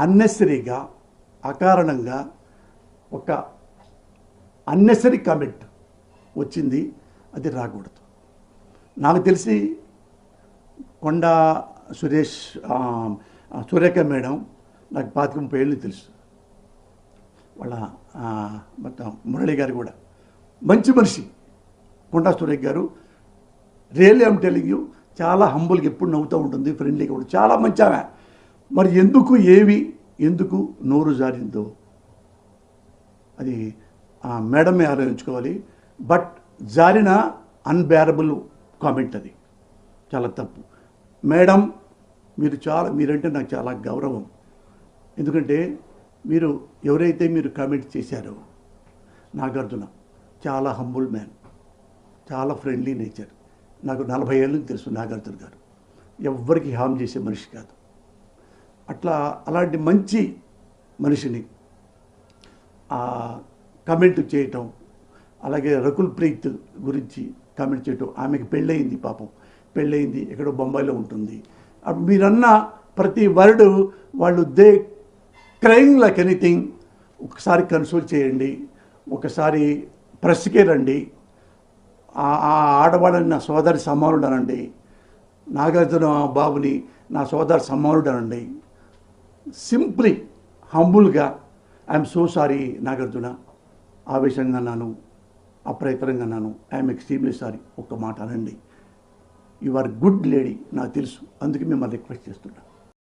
అన్నెసరీగా అకారణంగా ఒక unnecessary comment వచ్చింది, అది రాకూడదు. నాకు తెలిసి కొండా సురేష్ సురేఖ మేడం నాకు 25-30 ఏళ్ళు తెలుసు. వాళ్ళ మొత్తం మురళి గారు కూడా మంచి మనిషి. కొండా సురేఖ గారు రియల్లీ ఐమ్ టెలింగ్ యూ, చాలా హంబుల్గా ఎప్పుడు నవ్వుతూ ఉంటుంది, ఫ్రెండ్లీగా ఉంటుంది, చాలా మంచి ఆమె. మరి ఎందుకు నోరు జారిందో అది మేడమే ఆలోచించుకోవాలి. బట్ జారిన అన్బేరబుల్ కామెంట్, అది చాలా తప్పు. మేడం మీరంటే నాకు చాలా గౌరవం. ఎందుకంటే ఎవరైతే మీరు కామెంట్ చేశారో, నాగార్జున చాలా హంబుల్ మ్యాన్, చాలా ఫ్రెండ్లీ నేచర్. నాకు 40 ఏళ్ళకి తెలుసు నాగార్జున గారు. ఎవ్వరికి హామ్ చేసే మనిషి కాదు. అలాంటి మంచి మనిషిని కామెంట్ చేయటం, అలాగే రకుల్ ప్రీత్ గురించి కామెంట్ చేయటం. ఆమెకి పెళ్ళయింది, పాపం పెళ్ళయింది, ఎక్కడో బొంబాయిలో ఉంటుంది. అప్పుడు మీరన్న ప్రతి వర్డ్ వాళ్ళు క్రైయింగ్ లైక్ ఎనీథింగ్. ఒకసారి కన్సోల్ చేయండి, ఒకసారి ప్రెస్కే రండి, ఆ ఆడవాళ్ళని నా సోదరి సమానుడు అనండి, నాగార్జున బాబుని నా సోదరి సమానుడు అనండి. సింప్లీ హంబుల్గా ఐఎమ్ సో సారీ నాగార్జున, ఆవేశంగా అన్నాను, అప్రయత్నంగా అన్నాను, ఐఎమ్ ఎక్స్ట్రీమ్లీ సారీ, ఒక్క మాట అనండి. యు ఆర్ గుడ్ లేడీ, నాకు తెలుసు, అందుకే మిమ్మల్ని రిక్వెస్ట్ చేస్తున్నాను.